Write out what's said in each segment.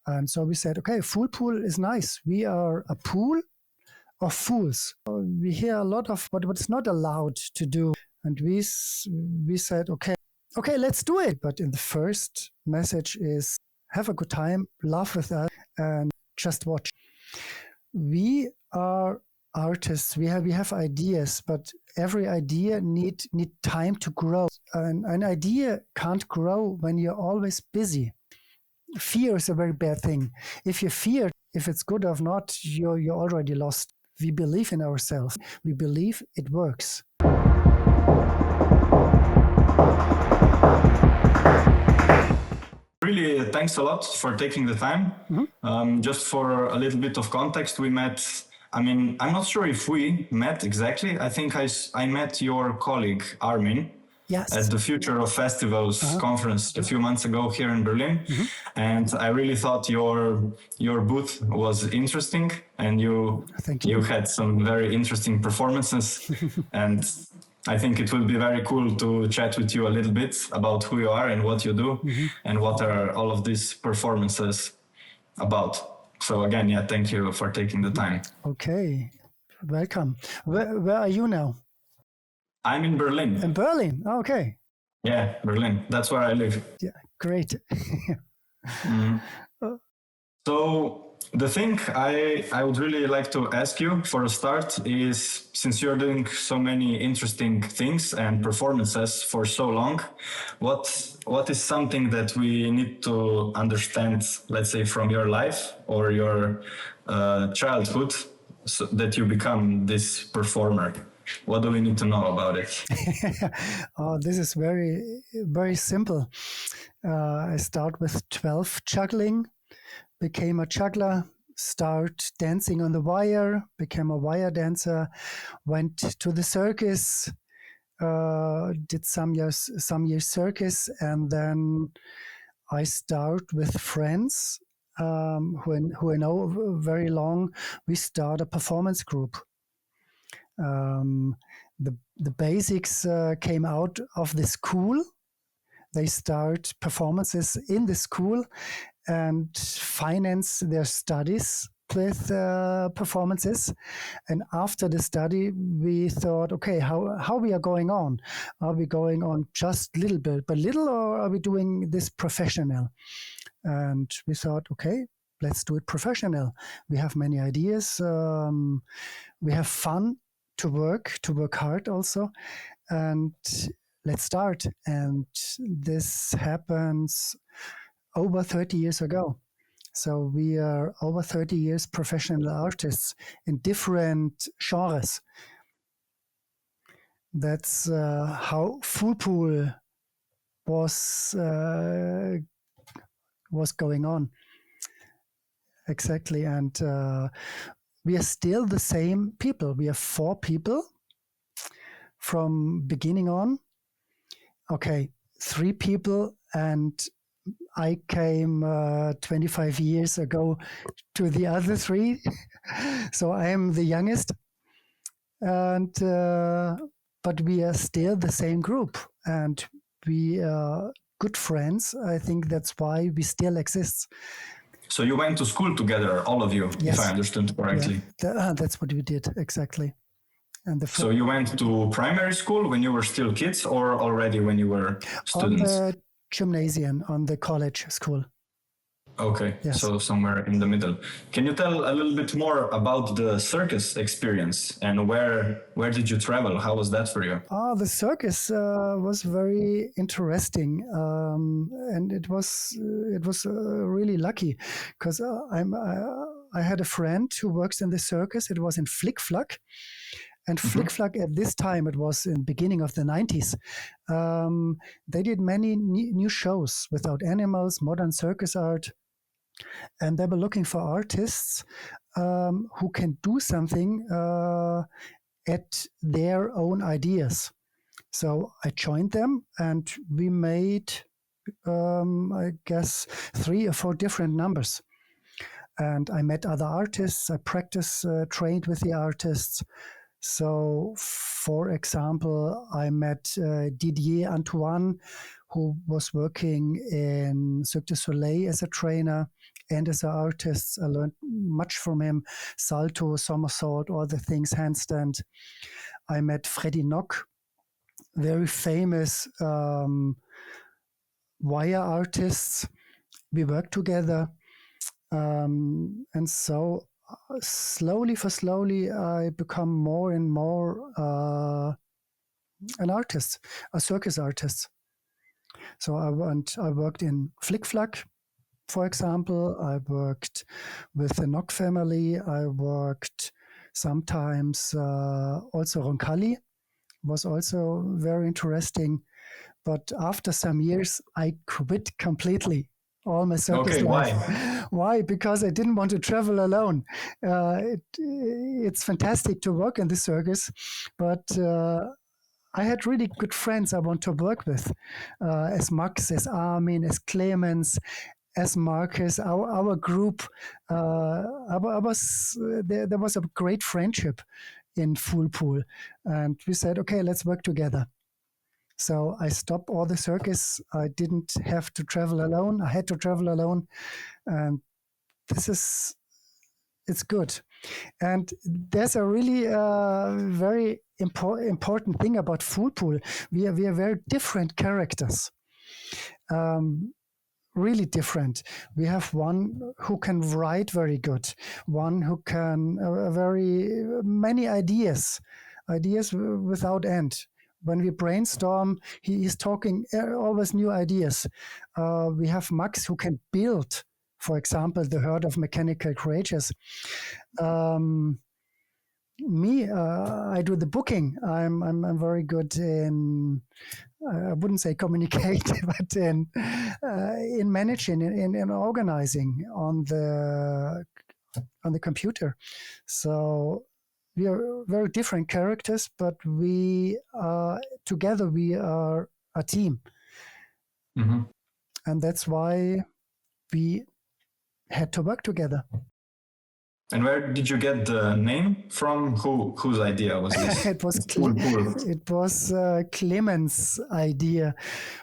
And so we said, okay, Foolpool is nice. We are a pool of fools. We hear a lot of what's not allowed to do. And we said, okay, let's do it. But in the first message is have a good time, laugh with us, and just watch. We are artists. We have ideas, but every idea need time to grow. And an idea can't grow when you're always busy. Fear is a very bad thing. If you fear if it's good or not, you're already lost. We believe in ourselves. We believe it works. Really, thanks a lot for taking the time. Just for a little bit of context, we met. I mean, I'm not sure if we met exactly. I think I met your colleague Armin at the Future of Festivals conference a few months ago here in Berlin, and I really thought your booth was interesting, and you had some very interesting performances, and I think it will be very cool to chat with you a little bit about who you are and what you do, and what are all of these performances about. So again, thank you for taking the time. Okay, welcome. Where are you now? I'm in Berlin. In Berlin? Okay. Yeah, Berlin. That's where I live. Yeah, great. So the thing I would really like to ask you for a start is, since you're doing so many interesting things and performances for so long, what is something that we need to understand, let's say, from your life or your childhood, so that you become this performer? What do we need to know about it? This is very, very simple. I start with 12 juggling, became a juggler, start dancing on the wire, became a wire dancer, went to the circus, did some years circus, and then I start with friends who I know very long. We start a performance group. The basics came out of the school. They start performances in the school and finance their studies with performances. And after the study, we thought, okay, how we are going on? Are we going on just little bit, but little, or are we doing this professional? And we thought, okay, let's do it professional. We have many ideas. We have fun to work hard also, and let's start. And this happens over 30 years ago. So we are over 30 years professional artists in different genres. That's how Foolpool was going on. Exactly. And we are still the same people. We are 4 people from beginning on. Okay, 3 people, and I came 25 years ago to the other 3. So I am the youngest. And but we are still the same group, and we are good friends. I think that's why we still exist. So you went to school together, all of you, yes. If I understood correctly. Yeah, that's what we did, exactly. And so you went to primary school when you were still kids, or already when you were students? On the gymnasium, on the college school. Okay, yes. So somewhere in the middle. Can you tell a little bit more about the circus experience, and where did you travel? How was that for you? The circus was very interesting, and it was really lucky, because I had a friend who works in the circus. It was in Flick Flack. And Flick Flack at this time, it was in the beginning of the 90s. They did many new shows without animals, modern circus art. And they were looking for artists who can do something at their own ideas. So I joined them, and we made, I guess, 3 or 4 different numbers. And I met other artists. I trained with the artists. So, for example, I met Didier Antoine, who was working in Cirque du Soleil as a trainer and as an artist. I learned much from him: salto, somersault, all the things, handstand. I met Freddie Nock, very famous wire artists. We worked together. And so slowly I become more and more an artist, a circus artist. So I worked in Flick Flack, for example. I worked with the Nock family. I worked sometimes also Roncalli, was also very interesting. But after some years, I quit completely all my circus life. Why? Why? Because I didn't want to travel alone. It's fantastic to work in the circus, but I had really good friends I want to work with, as Max, as Armin, as Clemens, as Marcus. Our group, there was a great friendship in Foolpool, and we said, okay, let's work together. So I stopped all the circus. I didn't have to travel alone. I had to travel alone. And it's good. And there's a really very important thing about Foolpool. We are very different characters. Really different. We have one who can write very good, one who can very many ideas without end. When we brainstorm, he is talking always new ideas. We have Max who can build, for example, the herd of mechanical creatures. Me, I do the booking. I'm very good in, I wouldn't say communicate, but in managing, in organizing on the computer. So we are very different characters, but we together we are a team, and that's why we had to work together. And where did you get the name from? Whose idea was this? It was Clemens' idea.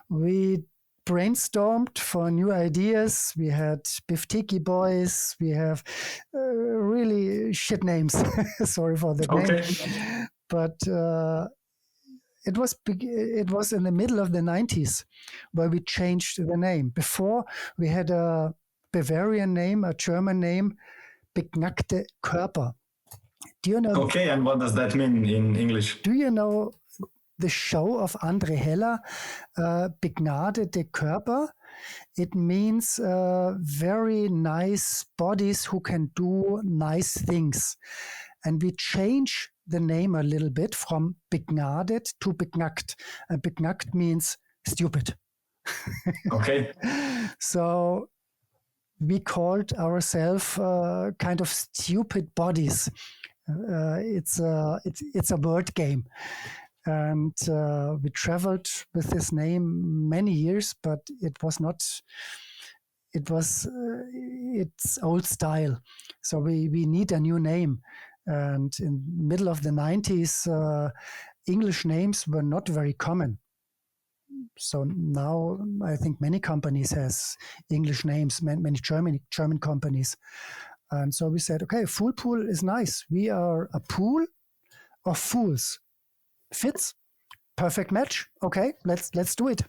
We brainstormed for new ideas. We had Biftiki Boys. We have really shit names. Sorry for the name. But it was in the middle of the 90s where we changed the name. Before, we had a Bavarian name, a German name, Begnackte Körper. Do you know? Okay, and what does that mean in English? Do you know the show of André Heller, Begnadete Körper? It means very nice bodies who can do nice things. And we change the name a little bit from Begnadet to Begnackt. And Begnackt means stupid. Okay. So we called ourselves kind of stupid bodies. It's a word game. And we traveled with this name many years, but it was its old style. So we need a new name. And in the middle of the 90s, English names were not very common. So now I think many companies has English names, many German companies. And so we said, okay, Foolpool is nice. We are a pool of fools. Fits, perfect match. Okay, let's do it.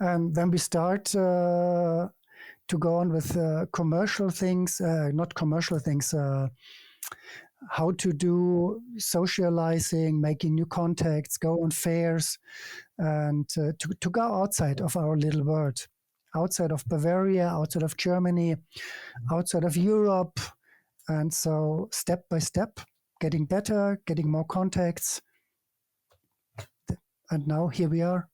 And then we start to go on with commercial things, not commercial things, how to do socializing, making new contacts, go on fairs, and to go outside of our little world, outside of Bavaria, outside of Germany, outside of Europe. And so step by step, getting better, getting more contacts. And now here we are.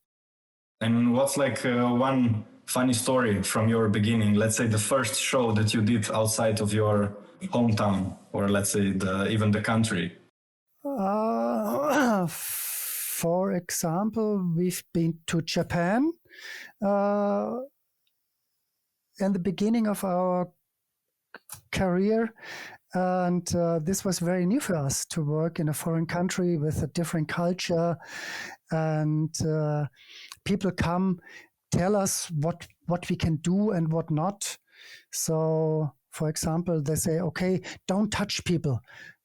And what's like one funny story from your beginning? Let's say the first show that you did outside of your hometown, or let's say even the country. For example, we've been to Japan in the beginning of our career. And this was very new for us to work in a foreign country with a different culture. And people come tell us what we can do and what not. So, for example, they say, okay, don't touch people,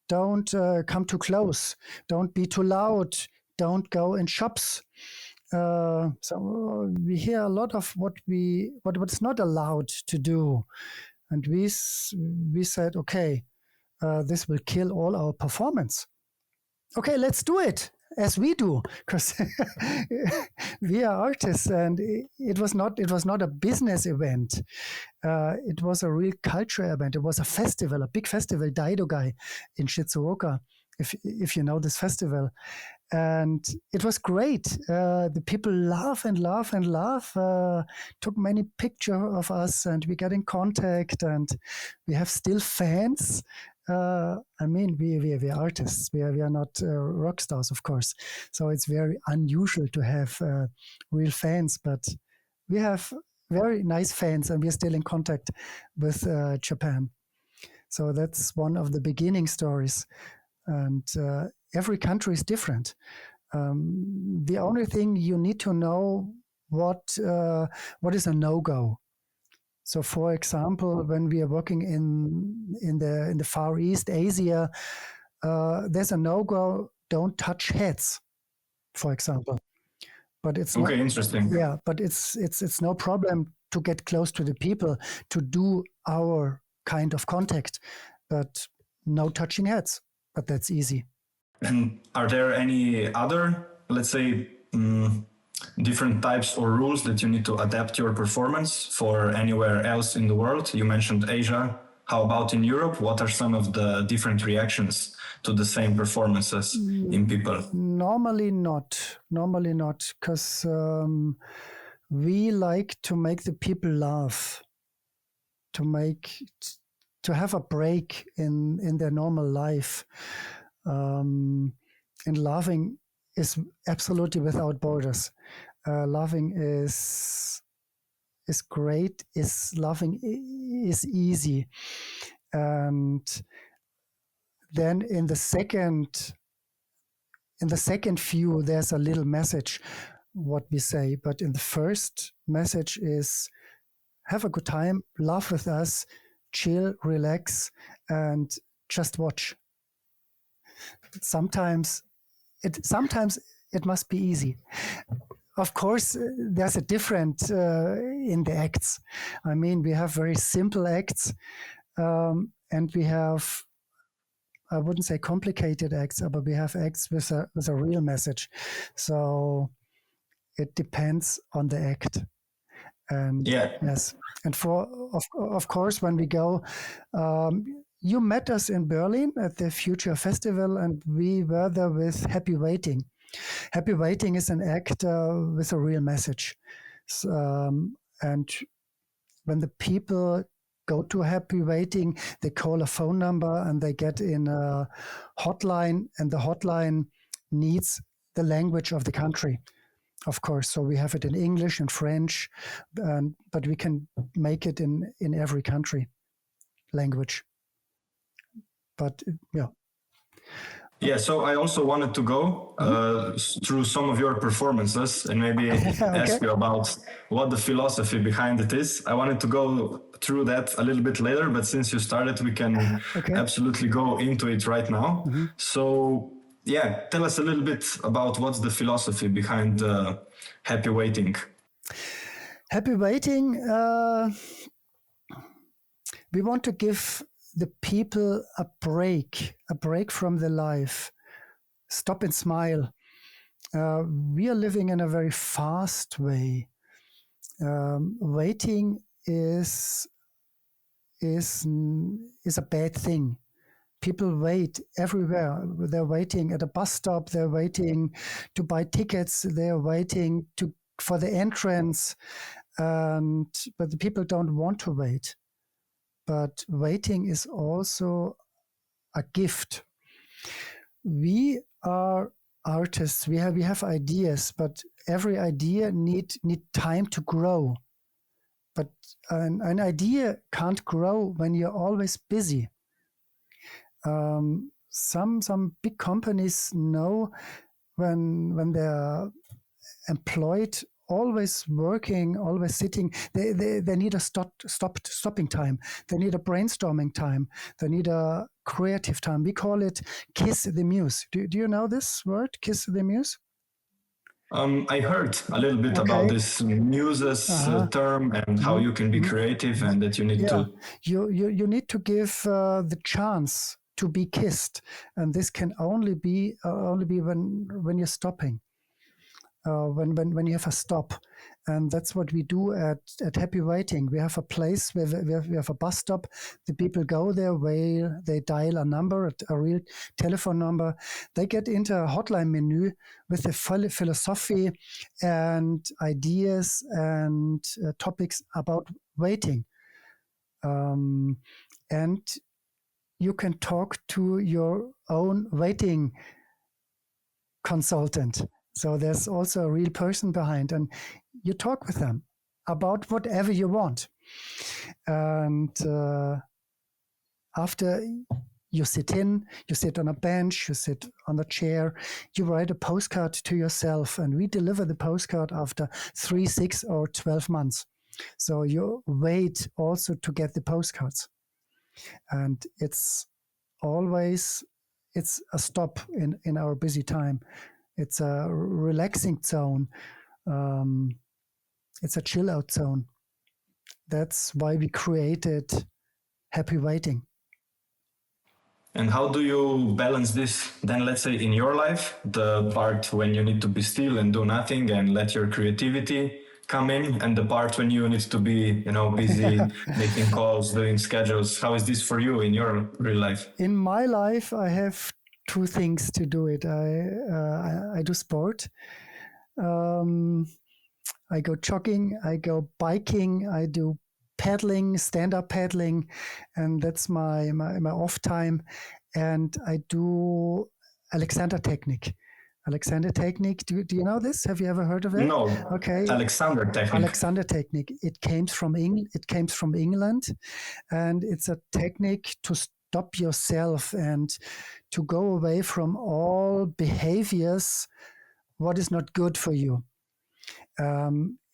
don't come too close, don't be too loud, don't go in shops. So we hear a lot of what's not allowed to do, and we said, okay, this will kill all our performance. Okay, let's do it as we do, because we are artists, and it was not a business event. It was a real culture event. It was a festival, a big festival, Daidogai in Shizuoka, if you know this festival. And it was great. The people laugh and laugh and laugh, took many pictures of us, and we got in contact, and we have still fans. I mean, we are artists. We are not rock stars, of course. So it's very unusual to have real fans, but we have very nice fans, and we are still in contact with Japan. So that's one of the beginning stories. And every country is different. The only thing you need to know what is a no-go. So, for example, when we are working in the Far East, Asia, there's a no-go. Don't touch heads, for example. But it's Okay, not, interesting. yeah. But it's no problem to get close to the people, to do our kind of contact, but no touching heads. But that's easy. And are there any other, let's say, different types or rules that you need to adapt your performance for anywhere else in the world? You mentioned Asia. How about in Europe? What are some of the different reactions to the same performances in people? Normally not, because we like to make the people laugh, to have a break in their normal life. And laughing is absolutely without borders. Laughing is great. Laughing is easy. And then in the second view, there's a little message, what we say. But in the first message is, have a good time, laugh with us, chill, relax, and just watch. Sometimes it must be easy. Of course, there's a difference in the acts. I mean, we have very simple acts, and we have, I wouldn't say complicated acts, but we have acts with a real message. So it depends on the act. And yeah. Yes, and of course, when we go, you met us in Berlin at the Future Festival, and we were there with Happy Waiting. Happy Waiting is an act with a real message. And when the people go to Happy Waiting, they call a phone number and they get in a hotline, and the hotline needs the language of the country, of course. So we have it in English and French, but we can make it in every country language. But yeah. Yeah, so I also wanted to go through some of your performances and maybe ask you about what the philosophy behind it is. I wanted to go through that a little bit later, but since you started, we can absolutely go into it right now. So, yeah, tell us a little bit about what's the philosophy behind Happy Waiting. Happy Waiting, we want to give the people a break from their life. Stop and smile. We are living in a very fast way. Waiting is a bad thing. People wait everywhere. They're waiting at a bus stop. They're waiting to buy tickets. They're waiting for the entrance. But the people don't want to wait. But waiting is also a gift. We are artists. We have ideas, but every idea need time to grow. But an idea can't grow when you're always busy. Some big companies know when they're employed always working, always sitting. They need a stopping time. They need a brainstorming time. They need a creative time. We call it kiss the muse. Do you know this word, kiss the muse? I heard a little bit about this muses term and how you can be creative and that you need to. You need to give the chance to be kissed, and this can only be when you're stopping, when you have a stop. And that's what we do at Happy Waiting. We have a place where we have a bus stop. The people go there, where they dial a number, a real telephone number. They get into a hotline menu with the philosophy and ideas and topics about waiting. And you can talk to your own waiting consultant. So there's also a real person behind, and you talk with them about whatever you want. And after you sit on a bench, you sit on a chair, you write a postcard to yourself, and we deliver the postcard after 3, 6, or 12 months. So you wait also to get the postcards. And it's a stop in our busy time. It's a relaxing zone. It's a chill out zone. That's why we created Happy Waiting. And how do you balance this then, let's say, in your life, the part when you need to be still and do nothing and let your creativity come in, and the part when you need to be, busy making calls, doing schedules? How is this for you in your real life? In my life, I have 2 things to do it. I do sport. I go jogging, I go biking, I do paddling, stand-up paddling, and that's my off time. And I do Alexander technique. Alexander technique, do you know this? Have you ever heard of it? No. Okay. Alexander technique. Alexander technique. It came from England, and it's a technique to stop yourself and to go away from all behaviors what is not good for you.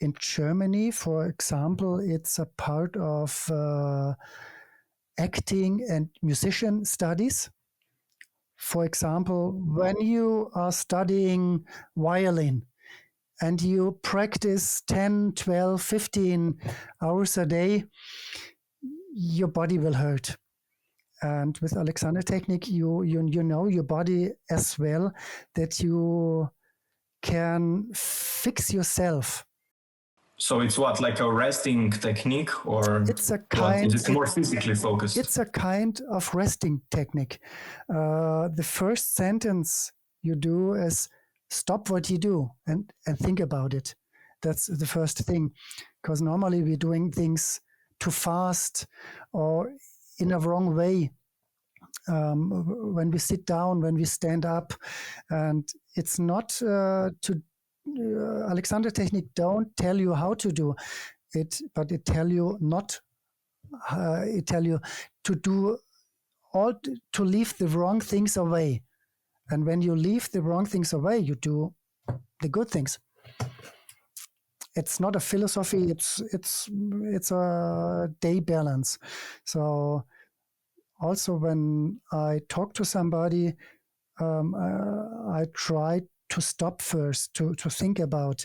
In Germany, for example, it's a part of acting and musician studies. For example, when you are studying violin and you practice 10, 12, 15 hours a day, your body will hurt. And with Alexander technique, you know your body as well, that you can fix yourself. So it's what, like a resting technique, or it's a kind, is it more physically focused? It's a kind of resting technique. The first sentence you do is stop what you do and think about it. That's the first thing, because normally we're doing things too fast or in a wrong way. When we sit down, when we stand up, and it's not Alexander technique don't tell you how to do it, but it tell you it tell you to do to leave the wrong things away. And when you leave the wrong things away, you do the good things. It's not a philosophy. It's a day balance. So also when I talk to somebody, I try to stop first, to think about,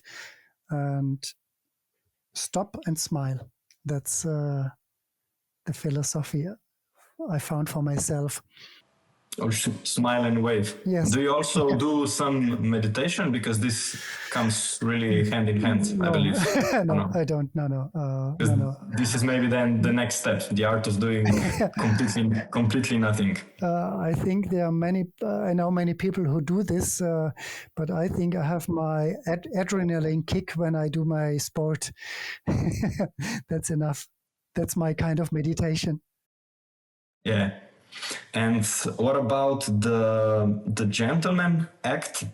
and stop and smile. That's the philosophy I found for myself. Or smile and wave. Yes. Do you also do some meditation? Because this comes really hand in hand, I believe. No, I don't. No. This is maybe then the next step, the art of doing completely nothing. I think there are many, I know many people who do this, but I think I have my adrenaline kick when I do my sport. That's enough. That's my kind of meditation. Yeah. And what about the gentleman act?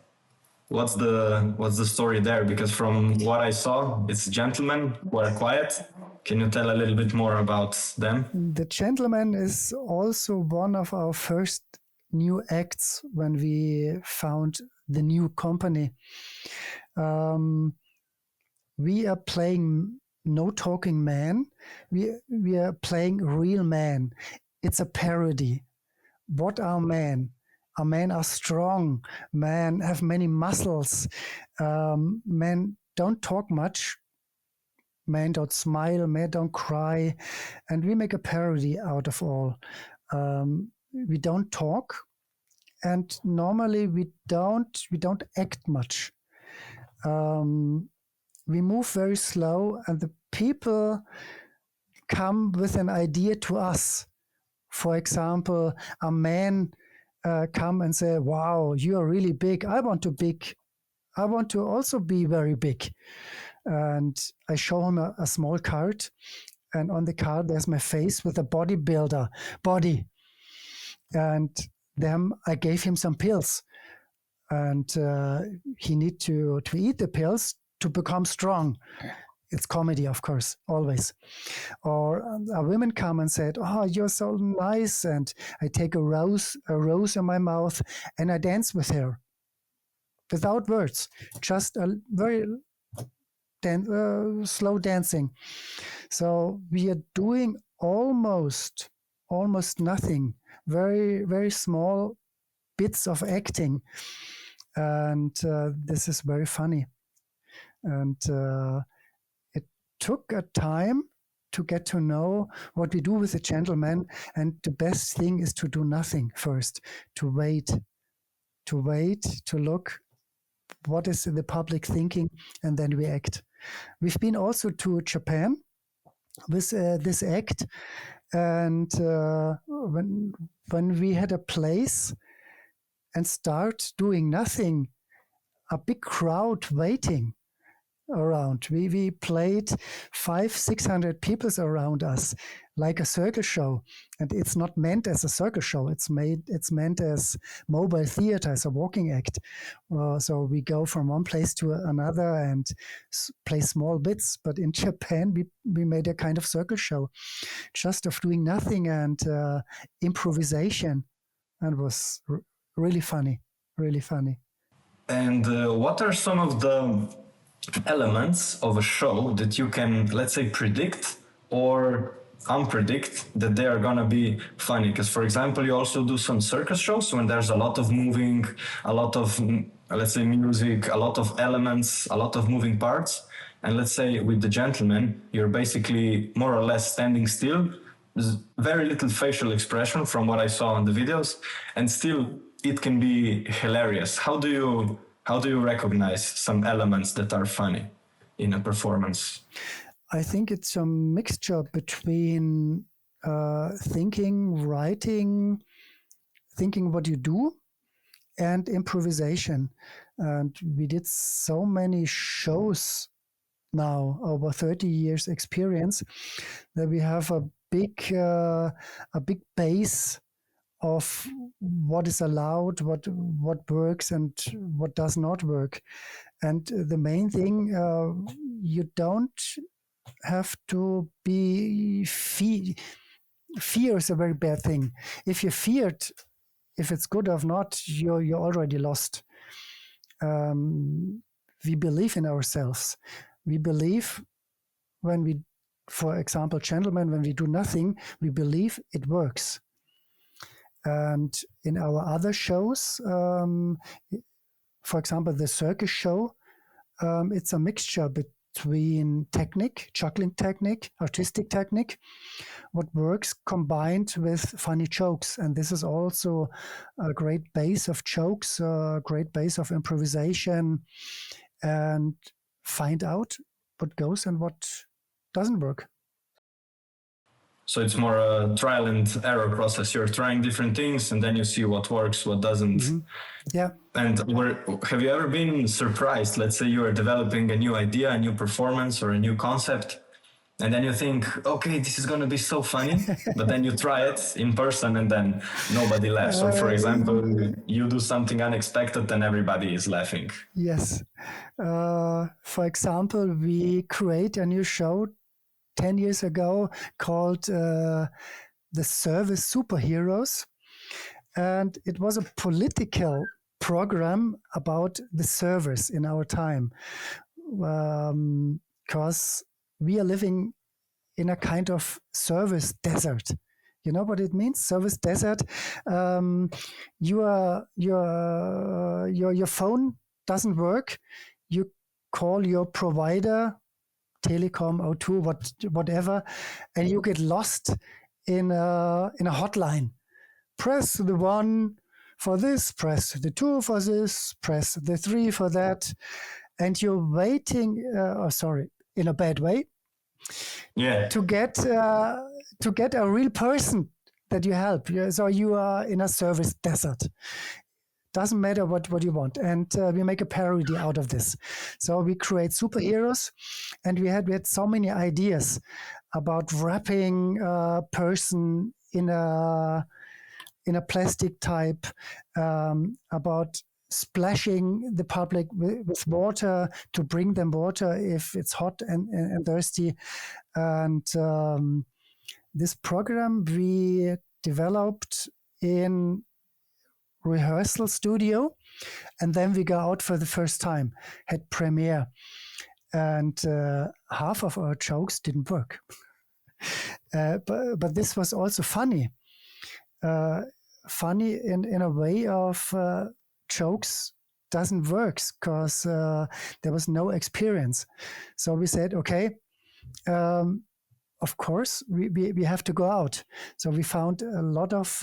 What's the story there? Because from what I saw, it's gentlemen who are quiet. Can you tell a little bit more about them? The gentleman is also one of our first new acts when we found the new company. we are playing no talking man. We are playing real man. It's a parody. What are men? Our men are strong. Men have many muscles. Men don't talk much. Men don't smile. Men don't cry. And we make a parody out of all. We don't talk, and normally we don't act much. We move very slow, and the people come with an idea to us. For example, a man come and say, "Wow, you are really big. I want to also be very big." And I show him a small card, and on the card there's my face with a bodybuilder body. And then I gave him some pills, and he need to eat the pills to become strong. It's comedy, of course, always. Or a woman come and said, "Oh, you're so nice," and I take a rose in my mouth, and I dance with her, without words, just a very slow dancing. So we are doing almost nothing, very very small bits of acting, and this is very funny. And it took a time to get to know what we do with a gentleman. And the best thing is to do nothing first, to wait, to look what is the public thinking, and then we act. We've been also to Japan with this act, and when we had a place and start doing nothing, a big crowd waiting around. We played 500-600 people around us, like a circus show, and it's not meant as a circus show. It's meant as mobile theater, as a walking act. So we go from one place to another and play small bits. But in Japan, we made a kind of circus show, just of doing nothing and improvisation, and it was really funny, really funny. And what are some of the elements of a show that you can, let's say, predict or unpredict that they are gonna be funny? Because, for example, you also do some circus shows when there's a lot of moving, a lot of, let's say, music, a lot of elements, a lot of moving parts. And let's say with the gentleman, you're basically more or less standing still. There's very little facial expression from what I saw on the videos, and still it can be hilarious. How do you recognize some elements that are funny in a performance? I think it's a mixture between thinking, writing, thinking what you do, and improvisation. And we did so many shows now, over 30 years experience, that we have a big base of what is allowed, what works and what does not work. And the main thing, you don't have to be fear is a very bad thing. If you feared, if it's good or not, you're already lost. We believe in ourselves. We believe when we, for example, gentlemen, when we do nothing, we believe it works. And in our other shows, for example, the circus show, it's a mixture between technique, juggling technique, artistic technique, what works combined with funny jokes. And this is also a great base of jokes, a great base of improvisation, and find out what goes and what doesn't work. So it's more a trial and error process. You're trying different things and then you see what works, what doesn't. Mm-hmm. Yeah. And have you ever been surprised? Let's say you are developing a new idea, a new performance, or a new concept, and then you think, okay, this is going to be so funny, but then you try it in person and then nobody laughs. Or for example, you do something unexpected and everybody is laughing. Yes. For example, we create a new show 10 years ago called The Service Superheroes. And it was a political program about the service in our time. because we are living in a kind of service desert. You know what it means? Service desert. Your phone doesn't work. You call your provider, Telecom, O2, whatever, and you get lost in a hotline. Press the 1 for this, press the 2 for this, press the 3 for that, and you're waiting. In a bad way. Yeah. To get a real person that you help. So you are in a service desert. Doesn't matter what you want. And we make a parody out of this. So we create superheroes, and we had so many ideas about wrapping a person in a plastic type, about splashing the public with water to bring them water if it's hot and thirsty. And this program we developed in rehearsal studio, and then we go out for the first time, had premiere, and half of our jokes didn't work. But this was also funny. Funny in a way of jokes doesn't work because there was no experience. So we said, okay, of course we have to go out. So we found a lot of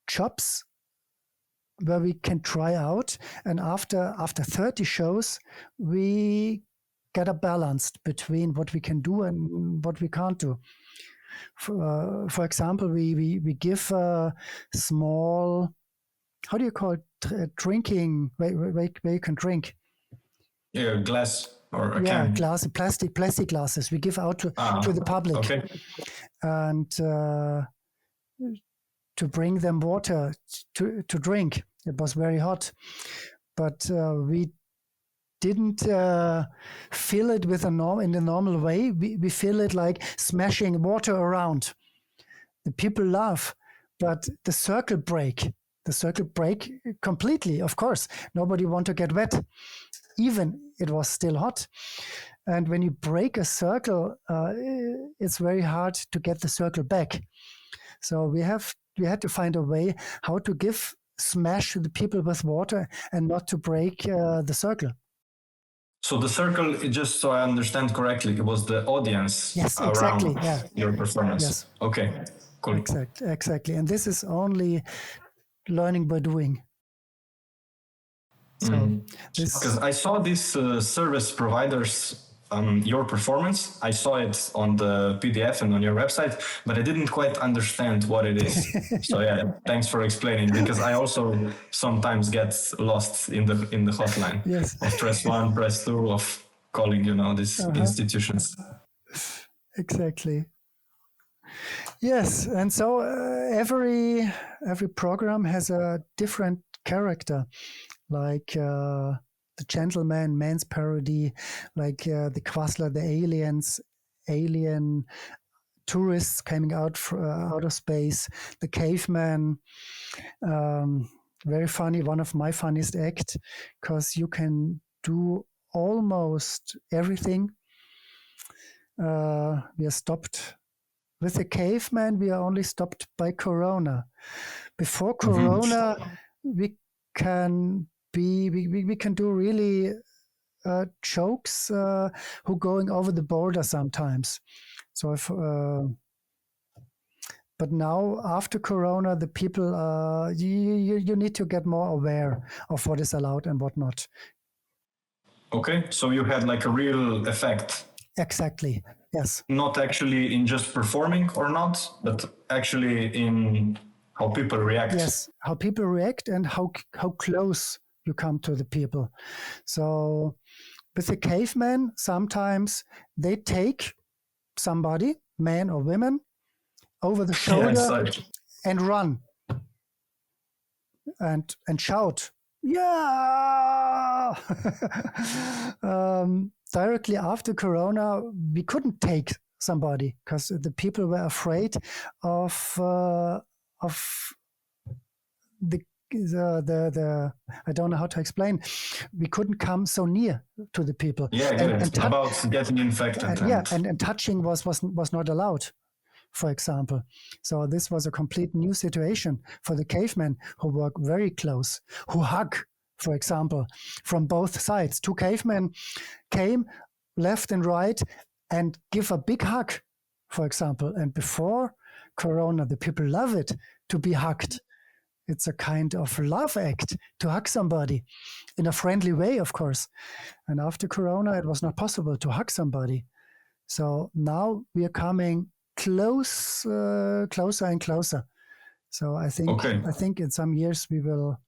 jobs where we can try out, and after 30 shows we get a balance between what we can do and what we can't do. For example, we give a small, how do you call it, drinking, where you can drink. Yeah, glass or a can. Glass, plastic glasses. We give out to the public. Okay. And to bring them water to drink. It was very hot. But we didn't fill it with in the normal way. We fill it like smashing water around. The people laugh, but the circle break completely. Of course, nobody want to get wet, even it was still hot. And when you break a circle, it's very hard to get the circle back. So we had to find a way how to smash the people with water and not to break the circle. So the circle, just so I understand correctly, it was the audience around your performance. Yes. Okay, cool. Exactly. And this is only learning by doing. So because I saw these service providers, your performance. I saw it on the PDF and on your website, but I didn't quite understand what it is. So yeah, thanks for explaining, because I also sometimes get lost in the hotline. Yes. Of press 1, press 2, of calling, these institutions. Exactly. Yes, and so every program has a different character, like the Gentleman, Man's Parody, like the Quasler, the alien tourists coming out of space, the Caveman. Very funny, one of my funniest acts, because you can do almost everything. We are stopped. With the Caveman, we are only stopped by Corona. Before Corona, we can do really jokes who going over the border sometimes. So but now after Corona, the people you need to get more aware of what is allowed and what not. Okay, so you had like a real effect. Exactly. Yes. Not actually in just performing or not, but actually in how people react. Yes, how people react and how close you come to the people. So with the Caveman, sometimes they take somebody, man or women, over the shoulder and run and shout, yeah! Directly after Corona, we couldn't take somebody because the people were afraid of the I don't know how to explain. We couldn't come so near to the people. Yeah, about getting infected. And touching was not allowed, for example. So this was a complete new situation for the cavemen who work very close, who hug, for example, from both sides. Two cavemen came left and right and give a big hug, for example. And before Corona, the people love it to be hugged. It's a kind of love act to hug somebody in a friendly way, of course. And after Corona, it was not possible to hug somebody. So now we are coming closer and closer. So I think in some years we will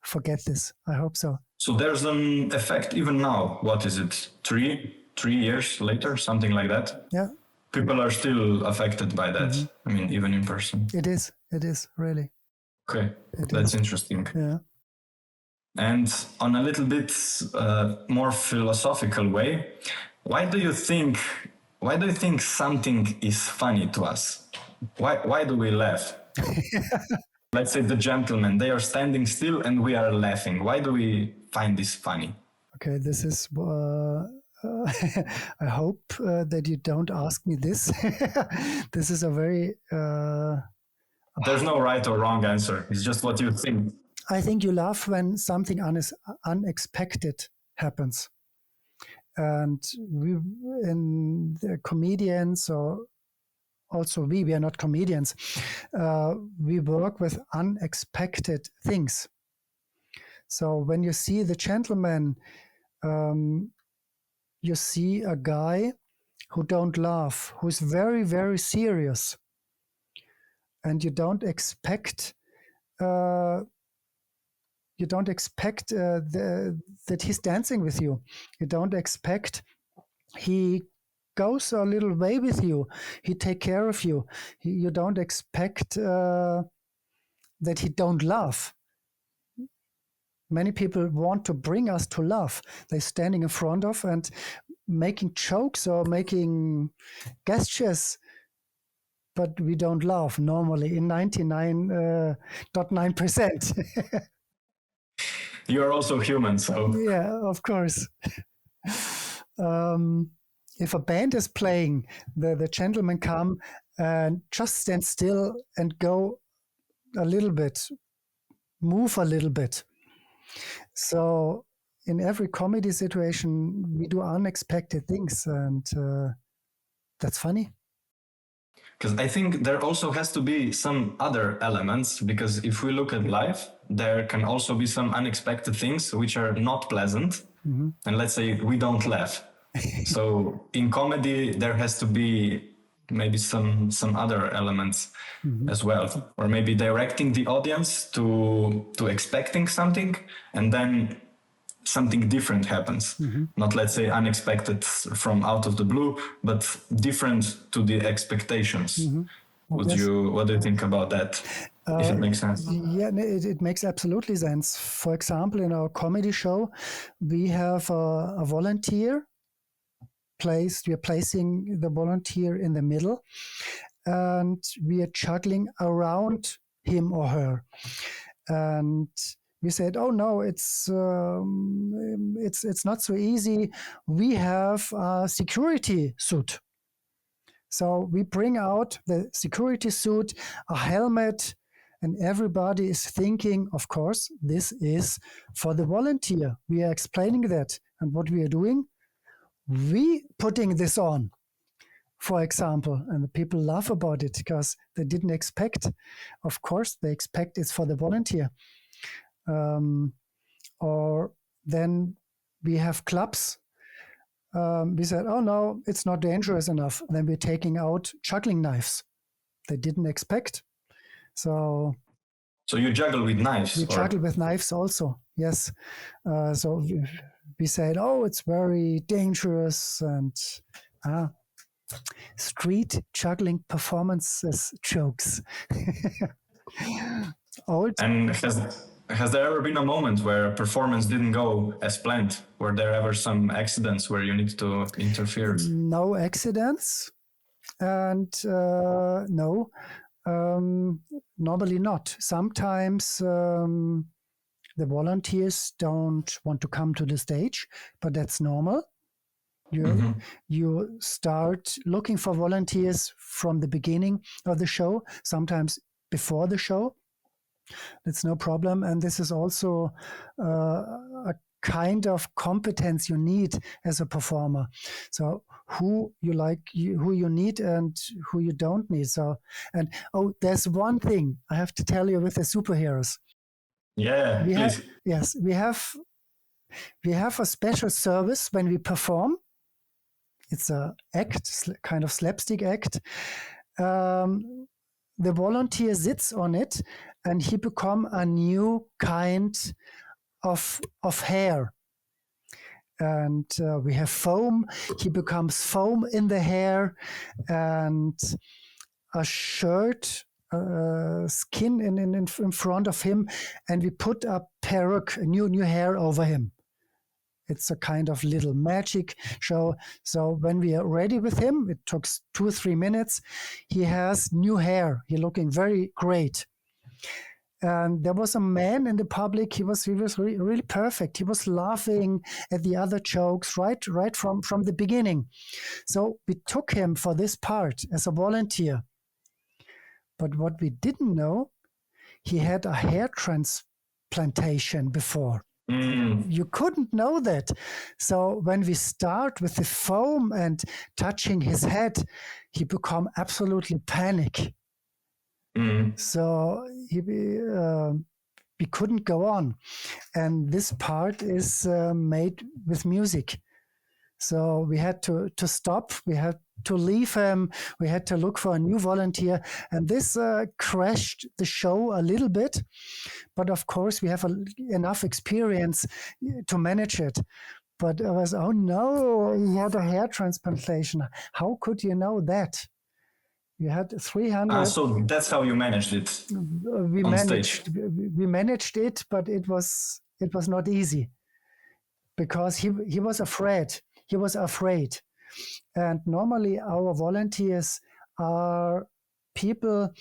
forget this. I hope so. So there's an effect even now. What is it? 3 years later, something like that? Yeah. People are still affected by that. Mm-hmm. I mean, even in person. It is really. Okay, that's interesting. Yeah. And on a little bit more philosophical way, why do you think something is funny to us? Why do we laugh? Let's say the gentlemen, they are standing still and we are laughing. Why do we find this funny? Okay, this is I hope that you don't ask me this. This is a very there's no right or wrong answer. It's just what you think. I think you laugh when something unexpected happens. And we, in the comedians, or also we are not comedians, we work with unexpected things. So when you see the gentleman, you see a guy who don't laugh, who's very, very serious. And you don't expect that he's dancing with you. You don't expect he goes a little way with you. He take care of you. You don't expect that he don't laugh. Many people want to bring us to laugh. They're standing in front of and making jokes or making gestures, but we don't laugh normally in 99.9%. You're also human, so... Yeah, of course. If a band is playing, the gentlemen come and just stand still and go a little bit, move a little bit. So in every comedy situation, we do unexpected things, and that's funny. Because I think there also has to be some other elements, because if we look at life, there can also be some unexpected things which are not pleasant. Mm-hmm. And let's say we don't laugh. So in comedy, there has to be maybe some other elements as well, or maybe directing the audience to expecting something, and then something different happens. Not, let's say, unexpected from out of the blue, but different to the expectations. What do you think about that? If it makes sense. Yeah, it makes absolutely sense. For example, in our comedy show, we have a volunteer placed. We are placing the volunteer in the middle, and we are juggling around him or her. And we said, "Oh no, it's not so easy. We have a security suit." So we bring out the security suit, a helmet, and everybody is thinking, of course, this is for the volunteer. We are explaining that. And what we are doing, we putting this on, for example, and the people laugh about it because they didn't expect. Of course, they expect it's for the volunteer. Or then we have clubs. We said, oh no, it's not dangerous enough. Then we're taking out juggling knives. They didn't expect. So you juggle with knives? We juggle with knives also, yes. So we said, oh, it's very dangerous, and street juggling performances jokes. And has there ever been a moment where a performance didn't go as planned? Were there ever some accidents where you need to interfere? No accidents, and no. Normally not. Sometimes the volunteers don't want to come to the stage, but that's normal. You start looking for volunteers from the beginning of the show, sometimes before the show. That's no problem. And this is also a kind of competence you need as a performer. So who you like, who you need and who you don't need. So, and there's one thing I have to tell you with the superheroes. Yeah, please. Yes, we have a special service when we perform. It's a act, kind of slapstick act. The volunteer sits on it, and he become a new kind of hair. And we have foam. He becomes foam in the hair, and a shirt, skin in front of him, and we put a peruke, a new hair over him. It's a kind of little magic show. So when we are ready with him, it took 2 or 3 minutes. He has new hair. He's looking very great. And there was a man in the public. He was really perfect. He was laughing at the other jokes right from the beginning. So we took him for this part as a volunteer. But what we didn't know, he had a hair transplantation before. You couldn't know that. So when we start with the foam and touching his head, he become absolutely panic. So we couldn't go on. And this part is made with music. So we had to stop. We had to leave him. We had to look for a new volunteer. And this crashed the show a little bit. But of course, we have enough experience to manage it. But I was, oh no, he had a hair transplantation. How could you know that? You had 300. So that's how you managed it stage. We managed it, but it was not easy because he was afraid. He was afraid. And normally our volunteers are people,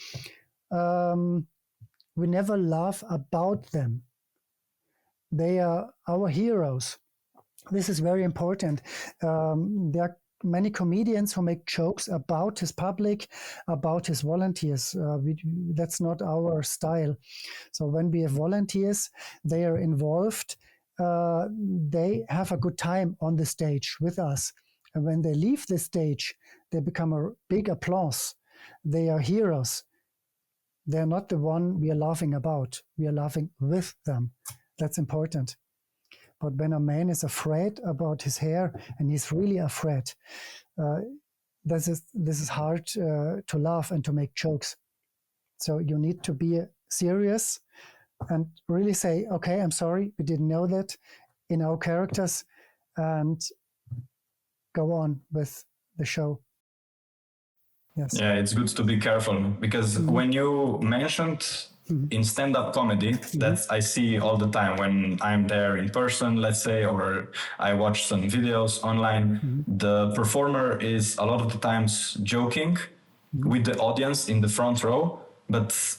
we never laugh about them. They are our heroes. This is very important. There are many comedians who make jokes about his public, about his volunteers. That's not our style. So when we have volunteers, they are involved. They have a good time on the stage with us. And when they leave the stage, they become a big applause. They are heroes. They're not the one we are laughing about. We are laughing with them. That's important. But when a man is afraid about his hair, and he's really afraid, this is hard to laugh and to make jokes. So you need to be serious and really say, okay, I'm sorry, we didn't know that in our characters, and go on with the show. Yes. Yeah, it's good to be careful because when you mentioned in stand-up comedy, that I see all the time when I'm there in person, let's say, or I watch some videos online, the performer is a lot of the times joking with the audience in the front row, but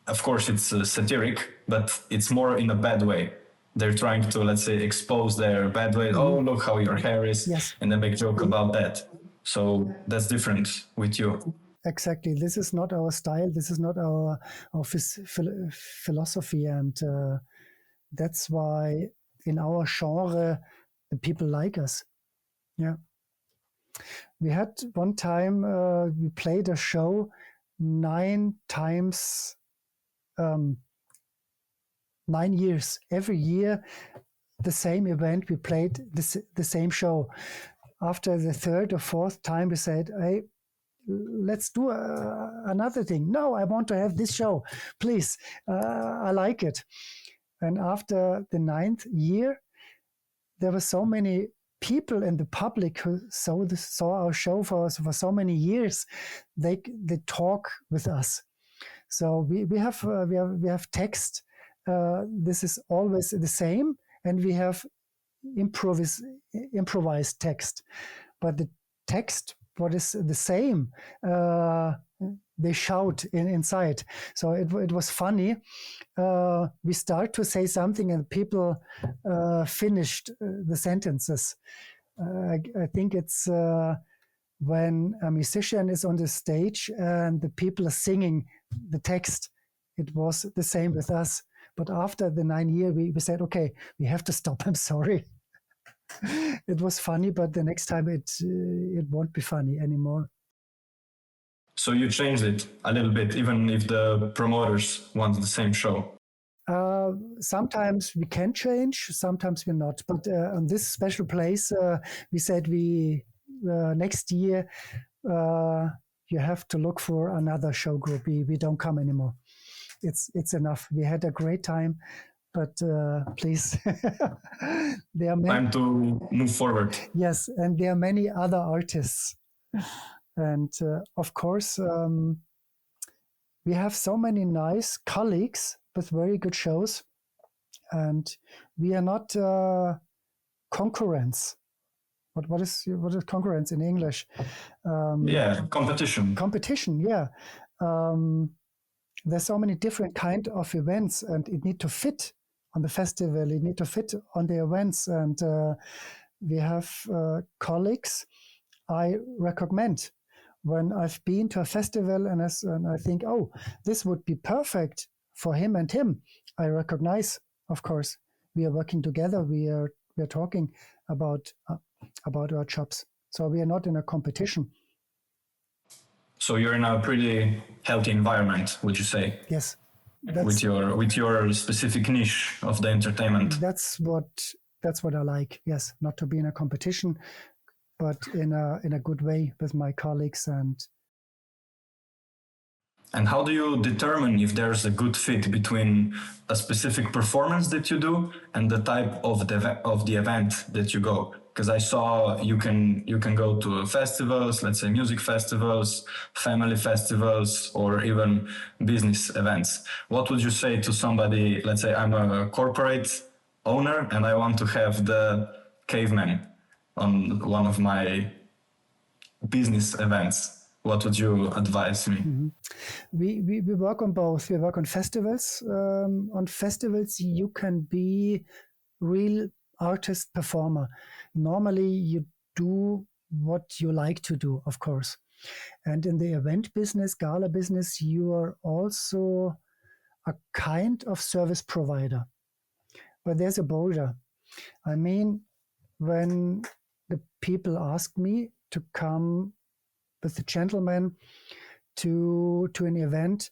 of course it's satiric, but it's more in a bad way. They're trying to, let's say, expose their bad way. Oh, look how your hair is, and then make a joke about that. So that's different with you. Exactly. This is not our style. This is not our philosophy. And that's why in our genre, the people like us. Yeah. We had one time, we played a show 9 times, 9 years. Every year, the same event, we played the same show. After the 3rd or 4th time, we said, hey, let's do another thing. No, I want to have this show. Please, I like it. And after the 9th year, there were so many people in the public who saw our show for so many years. They talk with us. So we have text. This is always the same, and we have improvised text. But the text, what is the same, they shout inside. So it was funny. We start to say something and people finished the sentences. I think it's when a musician is on the stage and the people are singing the text. It was the same with us. But after the 9 years, we said, okay, we have to stop. I'm sorry. It was funny, but the next time it won't be funny anymore. So you changed it a little bit, even if the promoters want the same show. Sometimes we can change, sometimes we're not. But on this special place, we said next year you have to look for another show group. We don't come anymore. It's enough. We had a great time, but please, there are time to move forward. Yes, and there are many other artists, and of course, we have so many nice colleagues with very good shows, and we are not concurrents. What is concurrence in English? Competition. Competition, yeah. There's so many different kind of events, and it need to fit on the festival. It need to fit on the events, and we have colleagues I recommend when I've been to a festival and I think, oh, this would be perfect for him and him. I recognize, of course, we are working together. We are talking about our jobs. So we are not in a competition. So you're in a pretty healthy environment, would you say? Yes. With your specific niche of the entertainment. That's what I like. Yes, not to be in a competition, but in a good way with my colleagues. And how do you determine if there's a good fit between a specific performance that you do and the type of the event that you go? Because I saw you can go to festivals, let's say music festivals, family festivals, or even business events. What would you say to somebody, let's say I'm a corporate owner and I want to have the caveman on one of my business events? What would you advise me? Mm-hmm. We work on both. We work on festivals. On festivals, you can be real artist performer. Normally, you do what you like to do, of course. And in the event business, gala business, you are also a kind of service provider. But there's a border. I mean, when the people ask me to come with the gentleman to an event,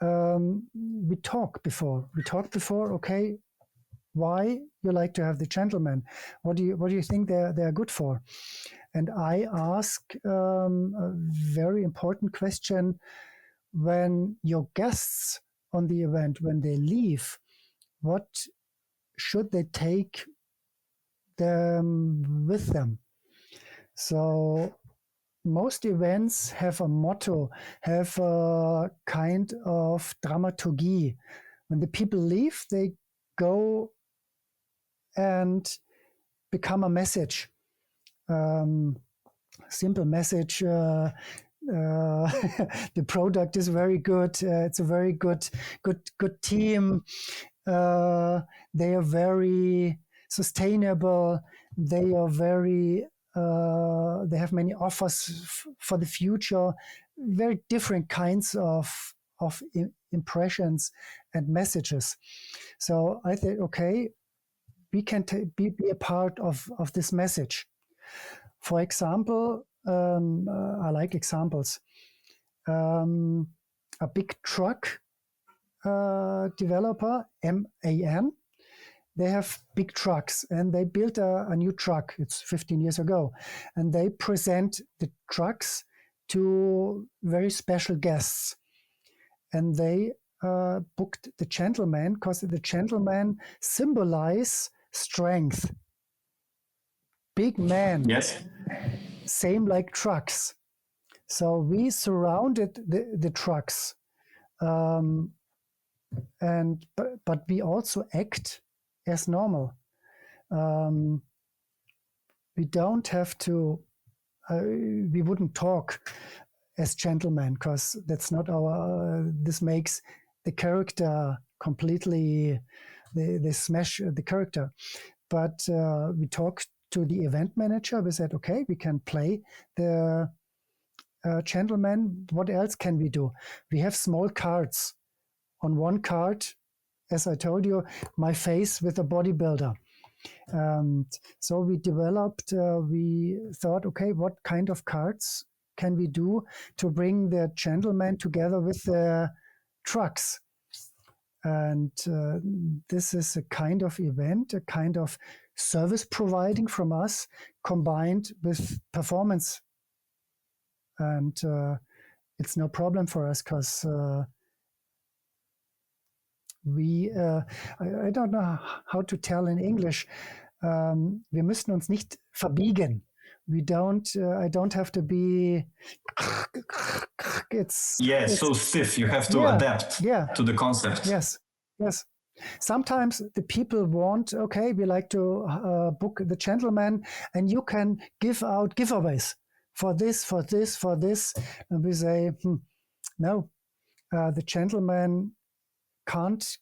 we talk before. Okay, why you like to have the gentleman? What do you think they're good for? And I ask a very important question: when your guests on the event, when they leave, what should they take them with them? So most events have a motto, have a kind of dramaturgy. When the people leave, they go and become a message. Simple message. The product is very good. It's a very good team. They are very sustainable. They are very. They have many offers for the future. Very different kinds of impressions and messages. So I think, okay, we can be a part of this message. For example, I like examples. A big truck developer, MAN, they have big trucks and they built a new truck. It's 15 years ago. And they present the trucks to very special guests. And they booked the gentleman because the gentleman symbolize strength. Big man. Yes. Same like trucks. So we surrounded the trucks. But we also act as normal. We don't have to, we wouldn't talk as gentlemen, because that's not our. This makes the character completely. They smash the character. But we talked to the event manager. We said, okay, we can play the gentleman. What else can we do? We have small cards. On one card, as I told you, my face with a bodybuilder. So we developed, we thought, okay, what kind of cards can we do to bring the gentleman together with the trucks? And this is a kind of event, a kind of service providing from us combined with performance. And it's no problem for us because I don't know how to tell in English. Wir müssen uns nicht verbiegen. I don't have to be. It's so stiff. You have to adapt to the concept. Yes. Sometimes the people want, okay, we like to book the gentleman, and you can give out giveaways for this. And we say, no, the gentleman can't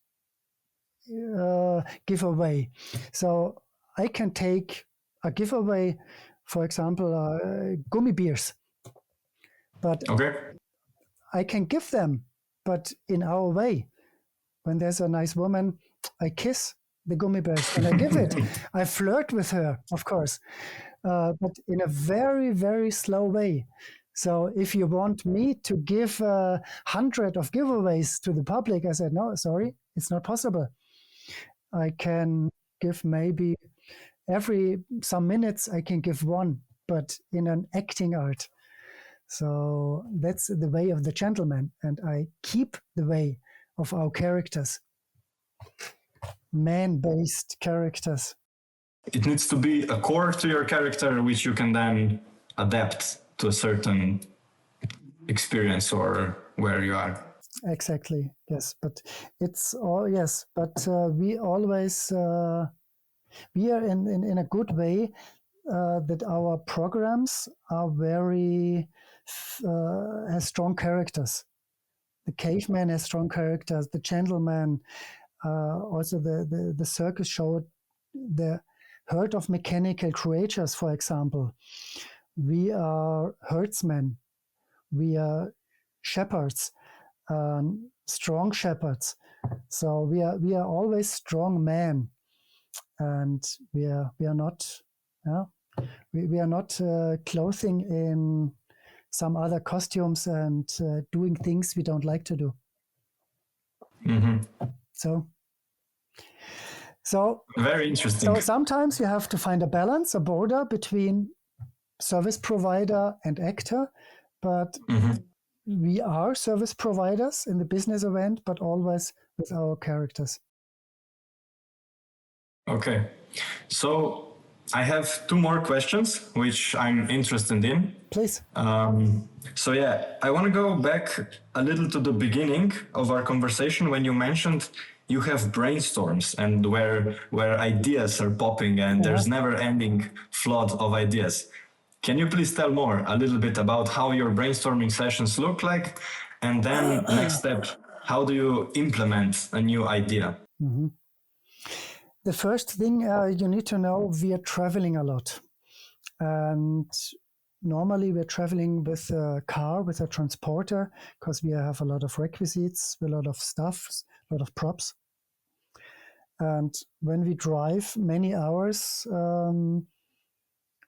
give away. So I can take a giveaway, for example, gummy beers. But I can give them, but in our way. When there's a nice woman, I kiss the gummy bears and I give it. I flirt with her, of course, but in a very, very slow way. So if you want me to give 100 of giveaways to the public, I said, no, sorry, it's not possible. I can give maybe every some minutes, I can give one, but in an acting art. So that's the way of the gentleman. And I keep the way of our characters, man-based characters. It needs to be a core to your character, which you can then adapt to a certain experience or where you are. Exactly, yes. But it's all, yes. But we always, we are in a good way that our programs are very, has strong characters. The caveman has strong characters. The gentleman, also the circus show, the herd of mechanical creatures, for example. We are herdsmen. We are shepherds, strong shepherds. So we are always strong men, and we are not. We are not clothing in some other costumes and doing things we don't like to do. Mm-hmm. So very interesting. So sometimes you have to find a balance, a border between service provider and actor, but we are service providers in the business event, but always with our characters. Okay, so I have two more questions, which I'm interested in. Please. So I want to go back a little to the beginning of our conversation when you mentioned you have brainstorms and where ideas are popping and there's never-ending flood of ideas. Can you please tell more a little bit about how your brainstorming sessions look like? And then next step, how do you implement a new idea? Mm-hmm. The first thing you need to know, we are traveling a lot. And normally we're traveling with a car, with a transporter, because we have a lot of requisites, a lot of stuff, a lot of props. And when we drive many hours,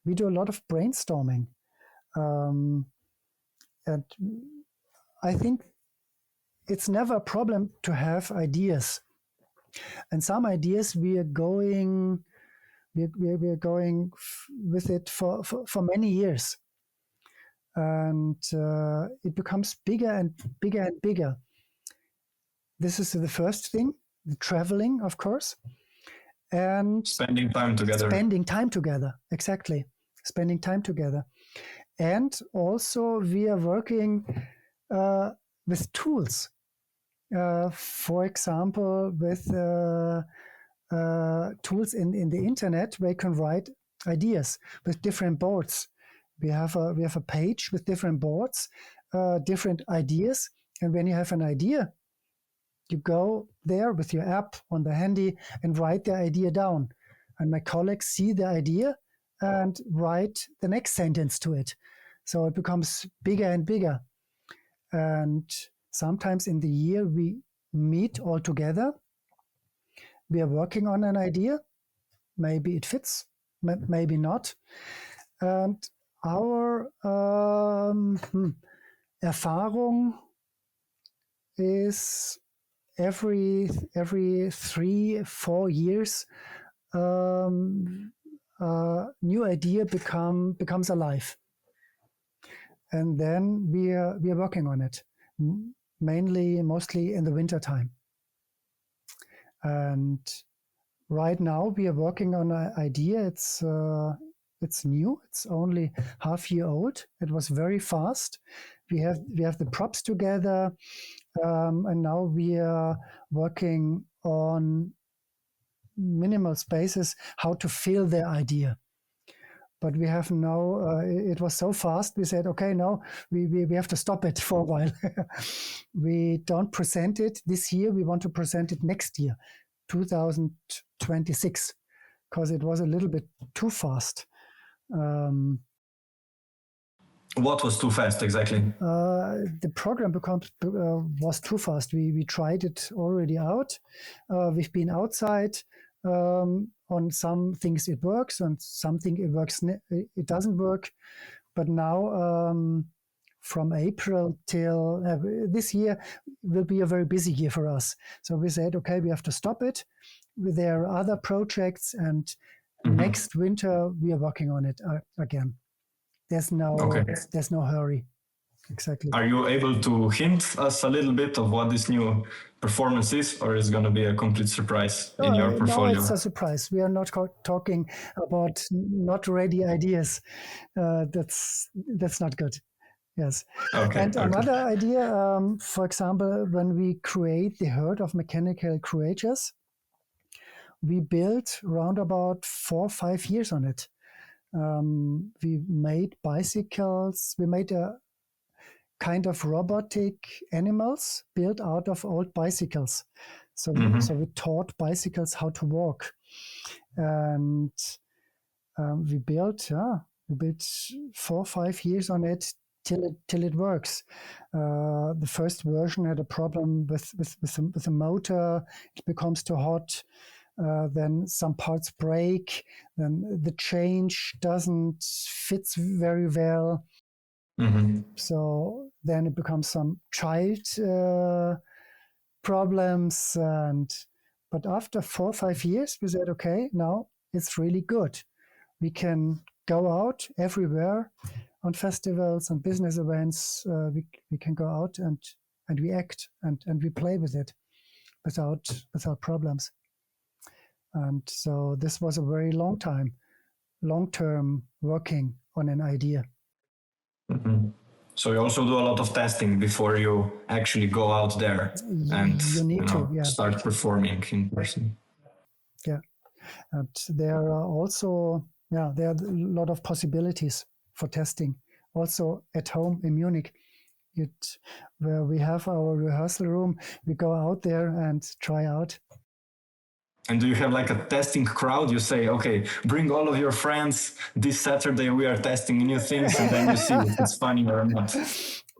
we do a lot of brainstorming. And I think it's never a problem to have ideas. And some ideas we are going with it for many years. And it becomes bigger and bigger and bigger. This is the first thing, the traveling, of course. And spending time together. Exactly. Spending time together. And also we are working with tools. For example, with tools in the internet where you can write ideas with different boards. We have a page with different boards, different ideas. And when you have an idea, you go there with your app on the handy and write the idea down. And my colleagues see the idea and write the next sentence to it. So it becomes bigger and bigger. And sometimes in the year we meet all together. We are working on an idea. Maybe it fits, maybe not. And our Erfahrung is every 3-4 years, new idea becomes alive, and then we are working on it, mostly in the winter time. And right now we are working on an idea. It's new. It's only half year old. It was very fast. We have the props together, and now we are working on minimal spaces, how to fill the idea. But we have now, it was so fast, we said, okay, now we have to stop it for a while. We don't present it this year. We want to present it next year, 2026, because it was a little bit too fast. What was too fast exactly? The program was too fast. We tried it already out. We've been outside. On some things it works, on something it doesn't work. But now, from April till this year will be a very busy year for us. So we said, okay, we have to stop it. There are other projects, and next winter we are working on it again. There's no hurry. Exactly. Are you able to hint us a little bit of what this new performance is, or is it going to be a complete surprise in your portfolio? No, it's a surprise. We are not talking about not ready ideas. That's not good. Yes. Okay. And another idea, for example, when we create the herd of mechanical creatures, we built around about 4 or 5 years on it. We made bicycles. We made a kind of robotic animals built out of old bicycles. So we taught bicycles how to walk. And we built 4 or 5 years on it till it works. The first version had a problem with the motor. It becomes too hot. Then some parts break. Then the change doesn't fit very well. So then it becomes some child problems. But after 4 or 5 years, we said, okay, now it's really good. We can go out everywhere on festivals and business events. We can go out and we act and we play with it without problems. And so this was a very long-term working on an idea. So you also do a lot of testing before you actually go out there and start performing in person. Yeah, and there are also there are a lot of possibilities for testing. Also at home in Munich, where we have our rehearsal room, we go out there and try out. And do you have like a testing crowd? You say, okay, bring all of your friends. This Saturday we are testing new things, and then you see if it's funny or not.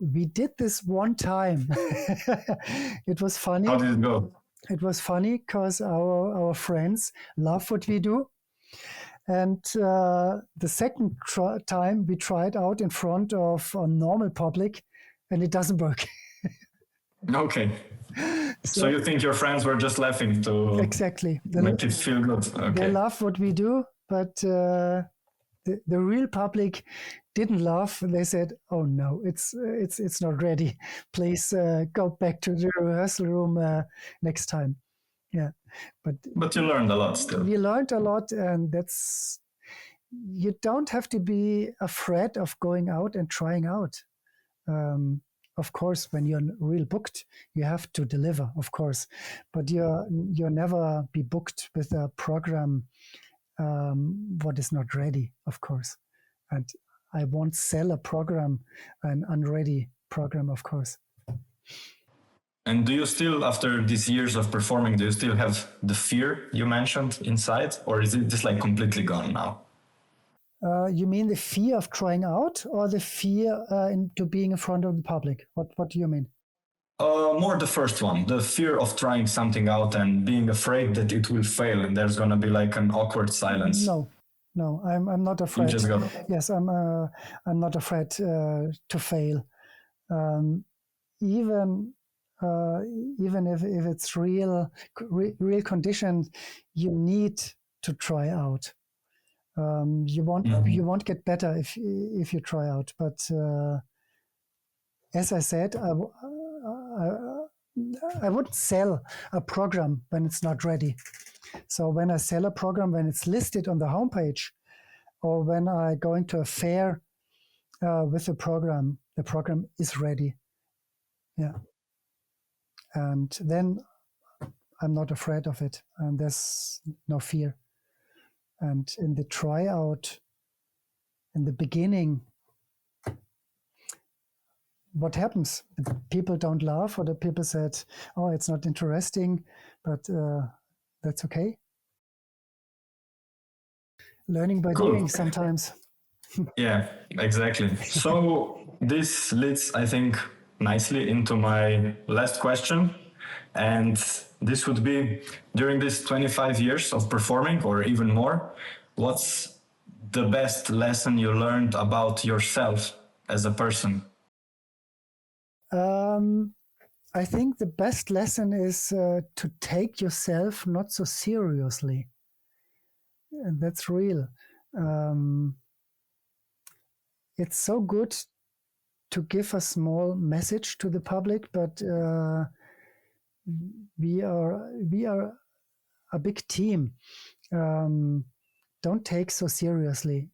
We did this one time. It was funny. How did it go? It was funny because our friends love what we do. And the second time we tried out in front of a normal public, and it doesn't work. Okay. So you think your friends were just laughing to exactly make it feel good? Okay. They love what we do, but the real public didn't laugh. They said, "Oh no, it's not ready. Please go back to the rehearsal room next time." Yeah, but you learned a lot still. We learned a lot, and you don't have to be afraid of going out and trying out. Of course, when you're real booked, you have to deliver, of course. But you'll never be booked with a program what is not ready, of course. And I won't sell a program, an unready program, of course. And do you still, after these years of performing, do you still have the fear you mentioned inside, or is it just like completely gone now? You mean the fear of trying out, or the fear into being in front of the public? What do you mean? More the first one, the fear of trying something out and being afraid that it will fail and there's gonna be like an awkward silence. No, I'm not afraid. You just go. Yes, I'm not afraid to fail. Even if it's real conditions, you need to try out. You won't get better if you try out. But as I said, I wouldn't sell a program when it's not ready. So when I sell a program, when it's listed on the homepage, or when I go into a fair with the program is ready. Yeah. And then I'm not afraid of it, and there's no fear. And in the tryout, in the beginning, what happens? The people don't laugh, or the people said, "Oh, it's not interesting," but that's okay. Learning by doing sometimes. Yeah, exactly. So this leads, I think, nicely into my last question. And this would be, during these 25 years of performing, or even more, what's the best lesson you learned about yourself as a person? I think the best lesson is to take yourself not so seriously. And that's real. It's so good to give a small message to the public, but we are a big team. Don't take so seriously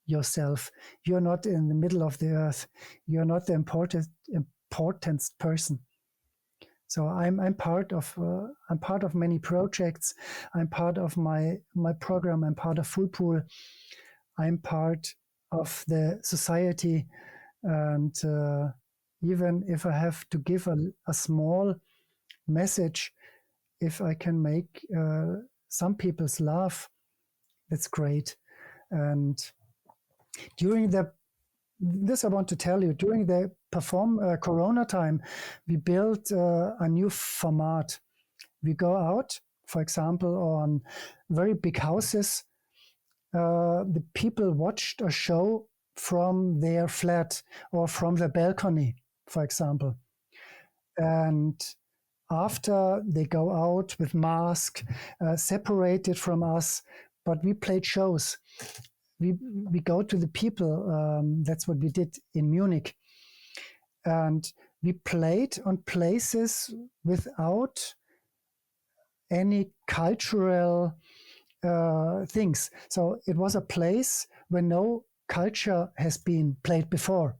yourself. You're not in the middle of the earth. You're not the important person. So I'm part of many projects. I'm part of my program. I'm part of Foolpool. I'm part of the society, and even if I have to give a small message, if I can make some people's laugh, that's great. And during this I want to tell you, during the Corona time, we built a new format. We go out, for example, on very big houses. The people watched a show from their flat or from the balcony, for example. And after they go out with mask, separated from us, but we played shows. We go to the people. That's what we did in Munich. And we played on places without any cultural things. So it was a place where no culture has been played before.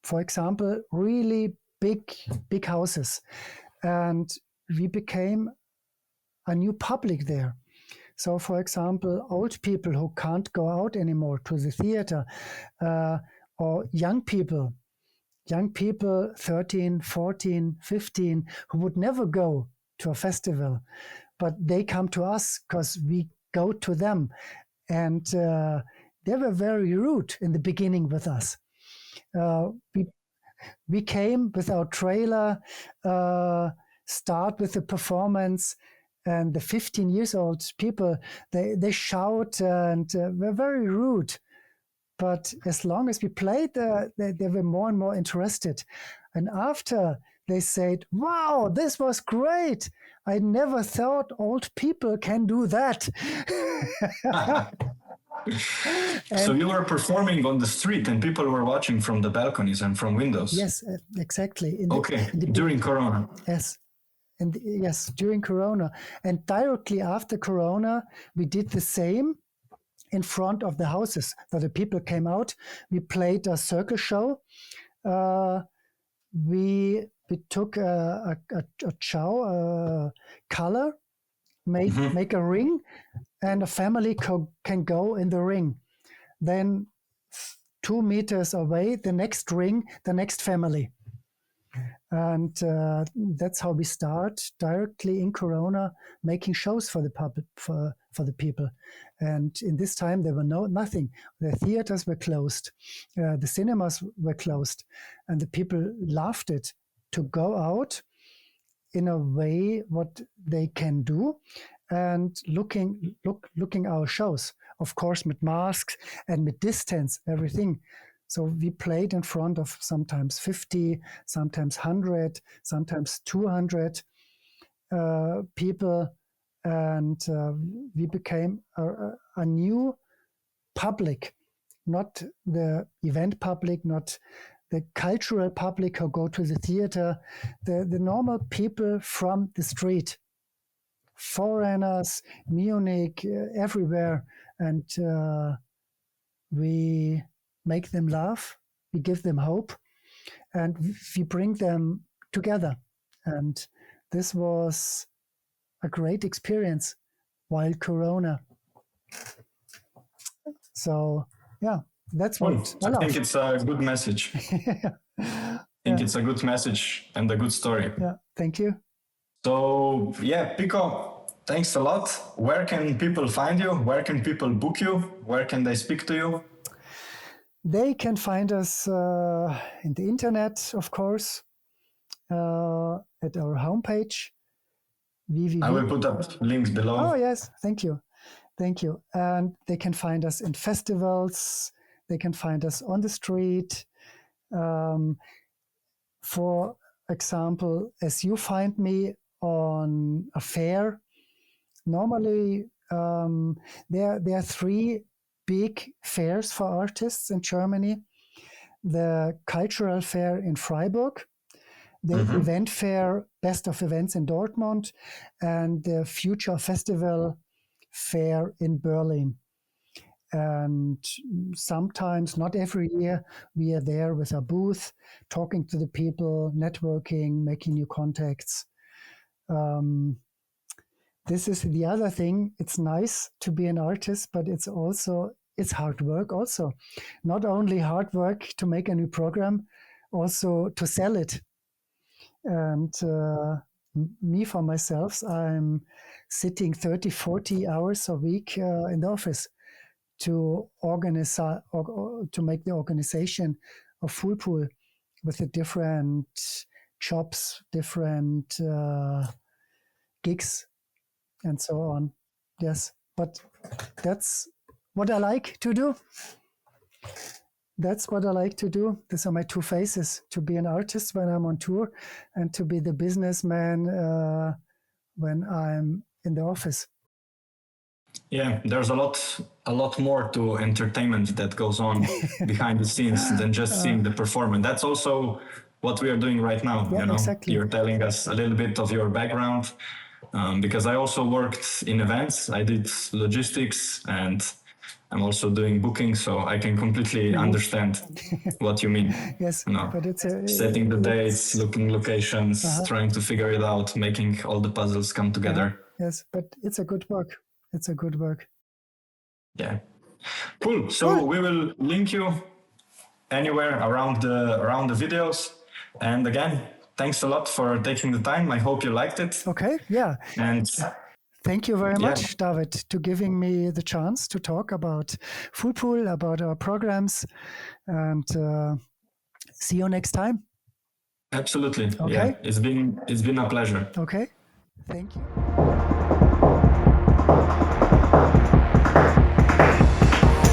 For example, really big houses. And we became a new public there. So, for example, old people who can't go out anymore to the theater, or young people 13, 14, 15, who would never go to a festival, but they come to us because we go to them. And they were very rude in the beginning with us. We came with our trailer, start with the performance, and the 15 years old people, they shout and were very rude. But as long as we played, they were more and more interested. And after they said, "Wow, this was great. I never thought old people can do that." So you were performing on the street and people were watching from the balconies and from windows? Yes, exactly. During Corona. Yes. And yes, during Corona. And directly after Corona, we did the same in front of the houses. So the people came out. We played a circus show. We took a chow color, make a ring, and a family can go in the ring. Then 2 meters away, the next ring, the next family. And that's how we start directly in Corona, making shows for the public, for the people. And in this time, there were nothing. The theaters were closed, the cinemas were closed, and the people loved it to go out in a way what they can do, and looking our shows, of course, with masks and with distance, everything. So we played in front of sometimes 50, sometimes 100, sometimes 200 people, and we became a new public, not the event public, not the cultural public who go to the theater, the normal people from the street, foreigners, Munich, everywhere, and we make them laugh, we give them hope, and we bring them together. And this was a great experience while Corona. So, yeah, that's what I think it's a good message. I think it's a good message and a good story. Yeah, thank you. So, yeah, Piko, thanks a lot. Where can people find you? Where can people book you? Where can they speak to you? They can find us in the internet, of course, at our homepage. I will put up links below. Oh, yes. Thank you. Thank you. And they can find us in festivals. They can find us on the street. For example, as you find me on a fair, normally there are 3 big fairs for artists in Germany: the cultural fair in Freiburg, the event fair, Best of Events in Dortmund, and the Future Festival fair in Berlin. And sometimes, not every year, we are there with a booth, talking to the people, networking, making new contacts. This is the other thing. It's nice to be an artist, but it's hard work also. Not only hard work to make a new program, also to sell it. And me, for myself, I'm sitting 30, 40 hours a week in the office to organize, to make the organization of Foolpool with the different jobs, different gigs, and so on. Yes, but that's what I like to do. That's what I like to do. These are my 2 faces: to be an artist when I'm on tour, and to be the businessman when I'm in the office. Yeah, there's a lot more to entertainment that goes on behind the scenes than just seeing the performance. That's also what we are doing right now. Yeah, exactly. You're telling us a little bit of your background, because I also worked in events. I did logistics, and I'm also doing booking, so I can completely understand what you mean. Yes, but it's setting the dates, looking locations, trying to figure it out, making all the puzzles come together. Yes, but it's a good work. It's a good work. Yeah. Cool. So we will link you anywhere around the videos. And again, thanks a lot for taking the time. I hope you liked it. Okay. Yeah. And thank you very much, David, to giving me the chance to talk about Foolpool, about our programs, and see you next time. Absolutely. Okay. Yeah. It's been a pleasure. Okay. Thank you.